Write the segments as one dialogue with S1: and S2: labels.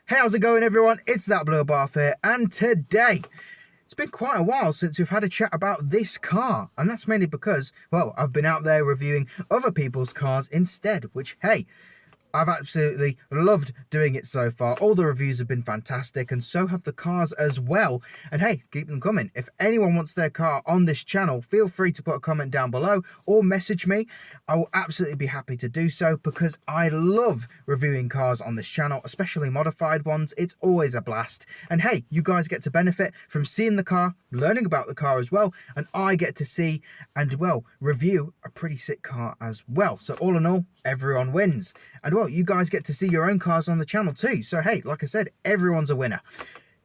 S1: Hey, how's it going everyone? It's that blue Abarth here, and today it's been quite a while since we've had a chat about this car, and that's mainly because, well, I've been out there reviewing other people's cars instead, which, hey, I've absolutely loved doing it so far. All the reviews have been fantastic, and so have the cars as well. And hey, keep them coming. If anyone wants their car on this channel, feel free to put a comment down below or message me. I will absolutely be happy to do so because I love reviewing cars on this channel, especially modified ones. It's always a blast. And hey, you guys get to benefit from seeing the car, learning about the car as well, and I get to see and, well, review a pretty sick car as well. So all in all, everyone wins. And well, you guys get to see your own cars on the channel too. So hey, like I said, everyone's a winner.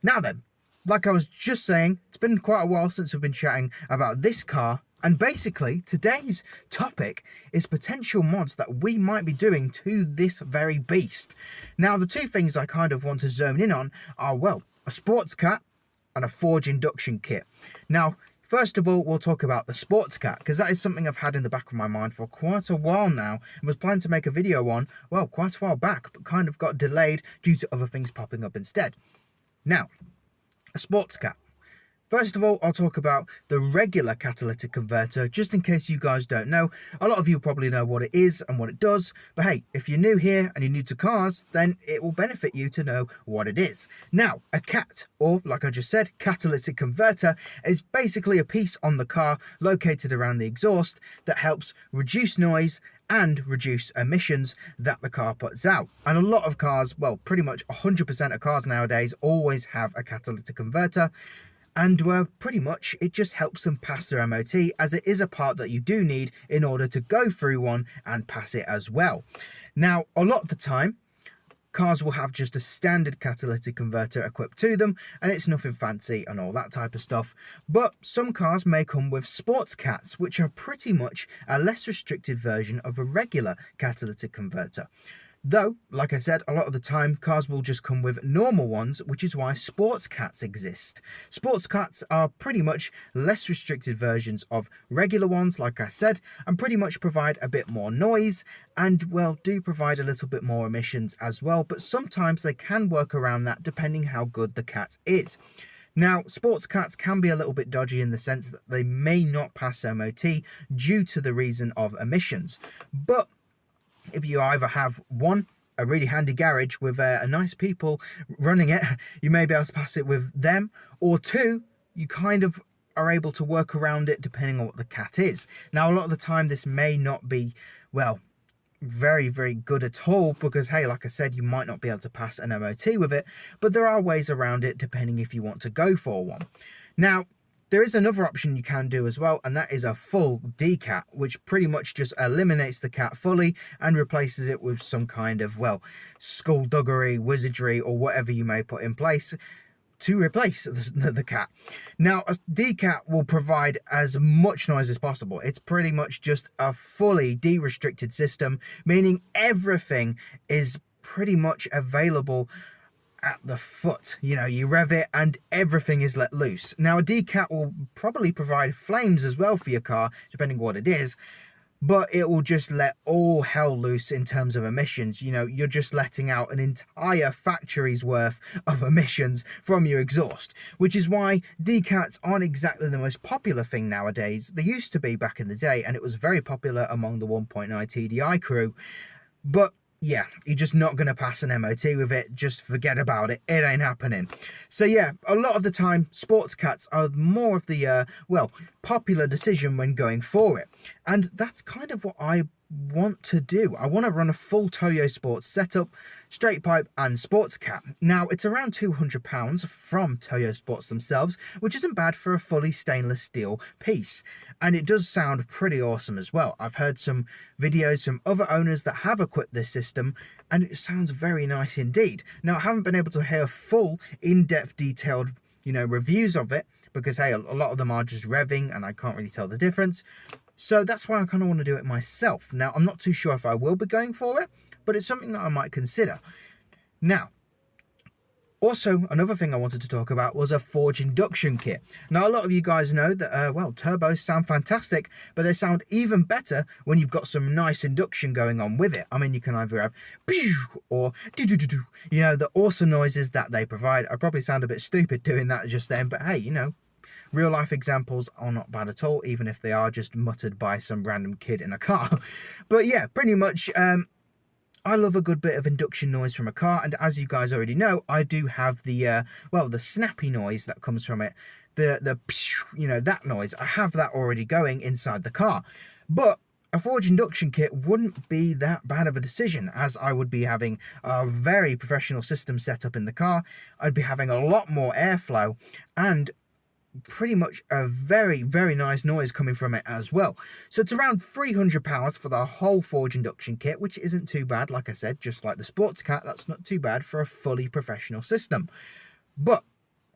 S1: Now then, like I was just saying, it's been quite a while since we've been chatting about this car. And basically, today's topic is potential mods that we might be doing to this very beast. Now, the two things I kind of want to zone in on are, well, a sports cat and a forge induction kit. Now, first of all, we'll talk about the sports cat, because that is something I've had in the back of my mind for quite a while now, and was planning to make a video on, well, quite a while back, but kind of got delayed due to other things popping up instead. Now, a sports cat. First of all, I'll talk about the regular catalytic converter, just in case you guys don't know. A lot of you probably know what it is and what it does, but hey, if you're new here and you're new to cars, then it will benefit you to know what it is. Now, a CAT, or like I just said, catalytic converter, is basically a piece on the car located around the exhaust that helps reduce noise and reduce emissions that the car puts out. And a lot of cars, well, pretty much 100% of cars nowadays always have a catalytic converter. And pretty much it just helps them pass their MOT, as it is a part that you do need in order to go through one and pass it as well. Now, a lot of the time, cars will have just a standard catalytic converter equipped to them, and it's nothing fancy and all that type of stuff. But some cars may come with sports cats, which are pretty much a less restricted version of a regular catalytic converter. Though, like I said, a lot of the time cars will just come with normal ones, which is why sports cats exist. Sports cats are pretty much less restricted versions of regular ones, like I said, and pretty much provide a bit more noise and, well, do provide a little bit more emissions as well, but sometimes they can work around that depending how good the cat is. Now, sports cats can be a little bit dodgy in the sense that they may not pass MOT due to the reason of emissions, but if you either have one, a really handy garage with a nice people running it, you may be able to pass it with them, or two, you kind of are able to work around it depending on what the cat is. Now, a lot of the time this may not be, well, very, very good at all, because hey, like I said, you might not be able to pass an MOT with it, but there are ways around it depending if you want to go for one. Now, there is another option you can do as well, and that is a full decat, which pretty much just eliminates the cat fully and replaces it with some kind of, well, skullduggery, wizardry, or whatever you may put in place to replace the cat. Now, a decat will provide as much noise as possible. It's pretty much just a fully de-restricted system, meaning everything is pretty much available at the foot. You know, you rev it and everything is let loose. Now, a decat will probably provide flames as well for your car, depending on what it is, but it will just let all hell loose in terms of emissions. You know, you're just letting out an entire factory's worth of emissions from your exhaust, which is why decats aren't exactly the most popular thing nowadays. They used to be back in the day, and it was very popular among the 1.9 TDI crew, but yeah, you're just not going to pass an MOT with it. Just forget about it. It ain't happening. So yeah, a lot of the time, sports cats are more of the, well, popular decision when going for it. And that's kind of what I want to do. I want to run a full Toyo Sports setup, straight pipe and sports cat. Now, it's around £200 from Toyo Sports themselves, which isn't bad for a fully stainless steel piece. And it does sound pretty awesome as well. I've heard some videos from other owners that have equipped this system, and it sounds very nice indeed. Now, I haven't been able to hear full, in-depth, detailed, you know, reviews of it, because hey, a lot of them are just revving and I can't really tell the difference. So that's why I kind of want to do it myself. Now, I'm not too sure if I will be going for it, but it's something that I might consider. Now, Also, another thing I wanted to talk about was a forge induction kit. Now, a lot of you guys know that, well, turbos sound fantastic, but they sound even better when you've got some nice induction going on with it. I mean, you can either have pew or do-do-do-do, you know, the awesome noises that they provide. I probably sound a bit stupid doing that just then, but hey, you know, real life examples are not bad at all, even if they are just muttered by some random kid in a car. But yeah, pretty much, I love a good bit of induction noise from a car, and as you guys already know, I do have the, well, the snappy noise that comes from it, the you know, that noise. I have that already going inside the car, but a forge induction kit wouldn't be that bad of a decision, as I would be having a very professional system set up in the car. I'd be having a lot more airflow, and pretty much a very, very nice noise coming from it as well. So it's around £300 for the whole forge induction kit, which isn't too bad. Like I said, just like the Sports Cat, that's not too bad for a fully professional system. But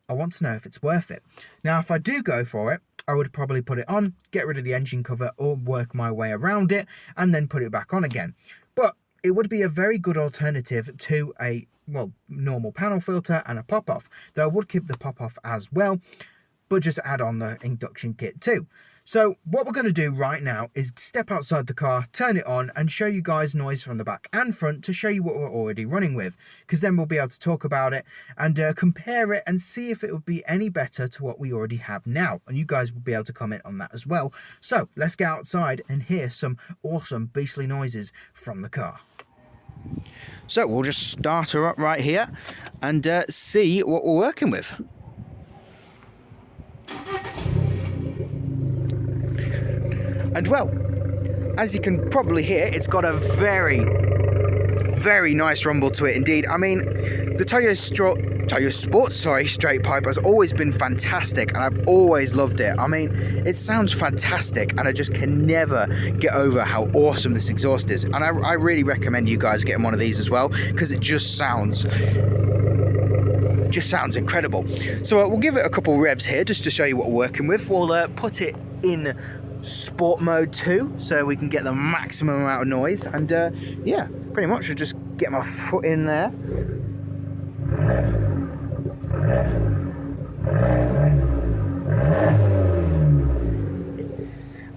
S1: I want to know if it's worth it. Now, if I do go for it, I would probably put it on, get rid of the engine cover, or work my way around it and then put it back on again. But it would be a very good alternative to a, well, normal panel filter and a pop-off, though I would keep the pop-off as well, but just add on the induction kit too. So what we're going to do right now is step outside the car, turn it on, and show you guys noise from the back and front to show you what we're already running with, because then we'll be able to talk about it and compare it and see if it would be any better to what we already have now, and you guys will be able to comment on that as well. So let's get outside and hear some awesome beastly noises from the car. So we'll just start her up right here and see what we're working with. And well, as you can probably hear, it's got a very, very nice rumble to it indeed. I mean, the Toyo Sports straight pipe has always been fantastic, and I've always loved it. I mean, it sounds fantastic, and I just can never get over how awesome this exhaust is. And I really recommend you guys getting one of these as well, because it just sounds incredible. So we'll give it a couple revs here just to show you what we're working with. We'll put it in sport mode too, so we can get the maximum amount of noise, and yeah, pretty much I'll just get my foot in there.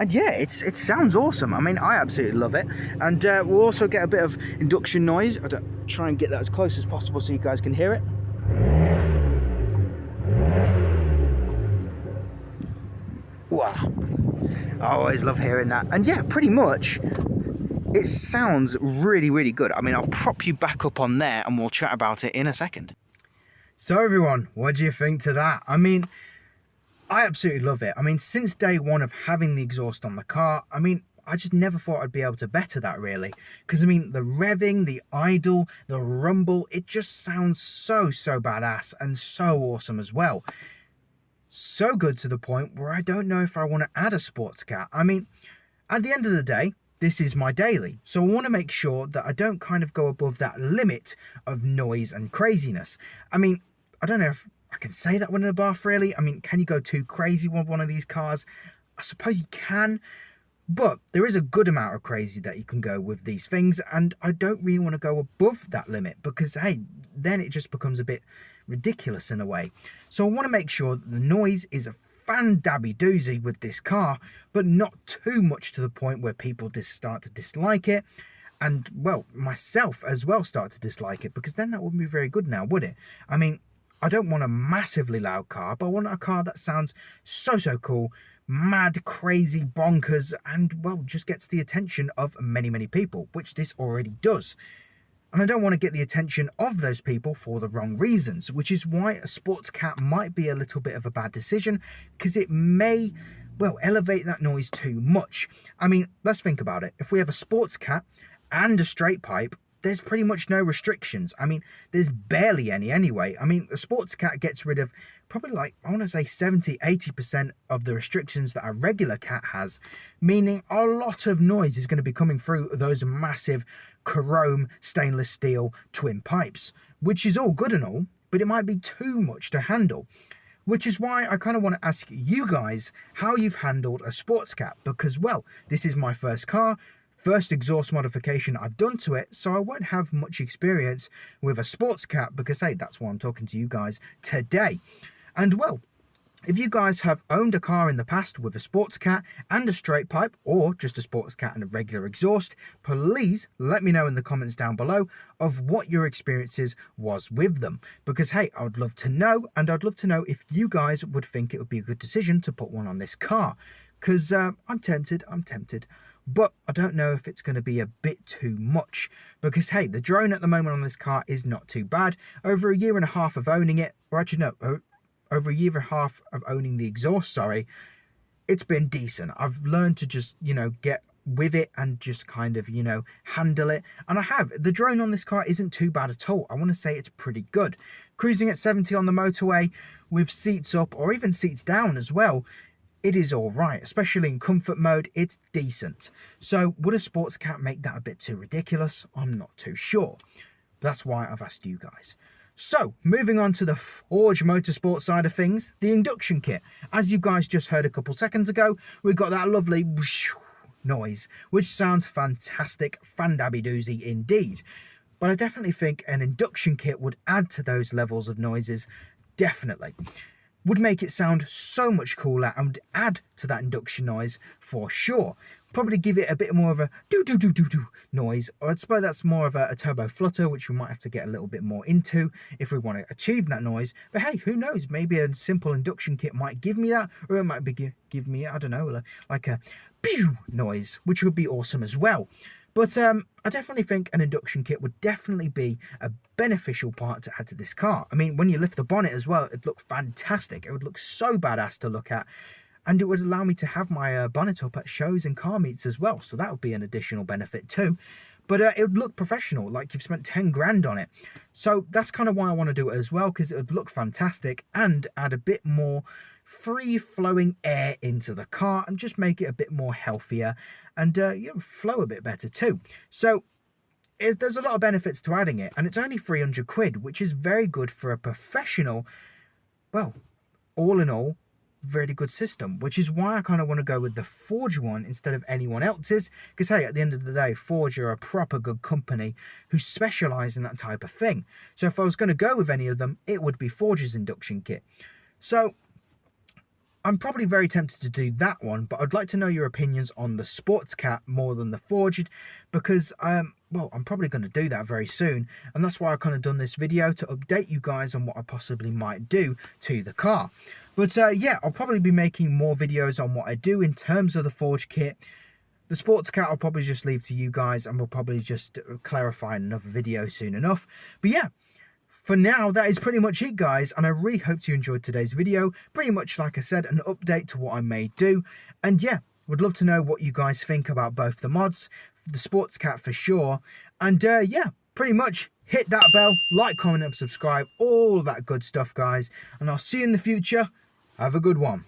S1: And yeah, it sounds awesome. I mean, I absolutely love it. And we'll also get a bit of induction noise. I'll try and get that as close as possible so you guys can hear it. Wow, I always love hearing that. And yeah, pretty much it sounds really, really good. I mean, I'll prop you back up on there and we'll chat about it in a second. So everyone, what do you think to that? I mean, I absolutely love it. I mean, since day one of having the exhaust on the car, I mean, I just never thought I'd be able to better that, really. Because, I mean, the revving, the idle, the rumble, it just sounds so badass and so awesome as well. So good to the point where I don't know if I want to add a Sports Cat. I mean, at the end of the day, this is my daily. So I want to make sure that I don't kind of go above that limit of noise and craziness. I mean, I don't know if I can say that with an Abarth, really. I mean, can you go too crazy with one of these cars? I suppose you can, but there is a good amount of crazy that you can go with these things, and I don't really want to go above that limit because, hey, then it just becomes a bit ridiculous in a way. So I want to make sure that the noise is a fan-dabby doozy with this car, but not too much to the point where people just start to dislike it, and, well, myself as well start to dislike it, because then that wouldn't be very good now, would it? I mean, I don't want a massively loud car, but I want a car that sounds so cool, mad, crazy, bonkers, and, well, just gets the attention of many people, which this already does. And I don't want to get the attention of those people for the wrong reasons, which is why a Sports Cat might be a little bit of a bad decision, because it may, well, elevate that noise too much. I mean, let's think about it. If we have a Sports Cat and a straight pipe, there's pretty much no restrictions. I mean, there's barely any anyway. I mean, the Sports Cat gets rid of probably, like, I want to say 70-80% of the restrictions that a regular cat has, meaning a lot of noise is going to be coming through those massive chrome stainless steel twin pipes, which is all good and all, but it might be too much to handle. Which is why I kind of want to ask you guys how you've handled a Sports Cat, because, well, this is my first car. first exhaust modification I've done to it, so I won't have much experience with a sports cat because, hey, that's why I'm talking to you guys today. And well, if you guys have owned a car in the past with a sports cat and a straight pipe, or just a sports cat and a regular exhaust, please let me know in the comments down below of what your experiences was with them. Because hey, I would love to know, and I'd love to know if you guys would think it would be a good decision to put one on this car. Because I'm tempted, but I don't know if it's going to be a bit too much. Because hey, the drone at the moment on this car is not too bad. Over a year and a half of owning it, or actually no, over a year and a half of owning the exhaust, it's been decent. I've learned to just, get with it and just kind of, handle it. And I have. The drone on this car isn't too bad at all. I want to say it's pretty good. Cruising at 70 on the motorway with seats up or even seats down as well, it is all right. Especially in comfort mode, it's decent. So would a sports cat make that a bit too ridiculous? I'm not too sure. That's why I've asked you guys. So, moving on to the Forge Motorsport side of things, the induction kit. As you guys just heard a couple seconds ago, we've got that lovely whoosh noise, which sounds fantastic, fandabby-doozy indeed. But I definitely think an induction kit would add to those levels of noises, definitely. Would make it sound so much cooler and would add to that induction noise for sure. Probably give it a bit more of a do-do-do-do-do noise, or I'd suppose that's more of a turbo flutter, which we might have to get a little bit more into if we want to achieve that noise. But hey, who knows, maybe a simple induction kit might give me that, or it might be give me, I don't know, like a pew noise, which would be awesome as well. But I definitely think an induction kit would definitely be a beneficial part to add to this car. I mean, when you lift the bonnet as well, it'd look fantastic. It would look so badass to look at. And it would allow me to have my bonnet up at shows and car meets as well. So that would be an additional benefit too. But it would look professional, like you've spent 10 grand on it. So that's kind of why I want to do it as well, because it would look fantastic and add a bit more free-flowing air into the car and just make it a bit more healthier and flow a bit better too. So there's a lot of benefits to adding it, and it's only 300 quid, which is very good for a professional, well, all in all, very good system, which is why I kind of want to go with the Forge one instead of anyone else's, because hey, at the end of the day, Forge are a proper good company who specialize in that type of thing. So if I was going to go with any of them, it would be Forge's induction kit. So I'm probably very tempted to do that one, but I'd like to know your opinions on the Sports Cat more than the Forged, because well, I'm probably going to do that very soon, and that's why I kind of done this video, to update you guys on what I possibly might do to the car. But yeah, I'll probably be making more videos on what I do in terms of the Forge kit. The Sports Cat I'll probably just leave to you guys, and we'll probably just clarify in another video soon enough. But yeah, for now, that is pretty much it, guys, and I really hope you enjoyed today's video. Pretty much, like I said, an update to what I may do. And yeah, would love to know what you guys think about both the mods, the Sports Cat for sure. And yeah, pretty much hit that bell, like, comment, and subscribe, all that good stuff, guys. And I'll see you in the future. Have a good one.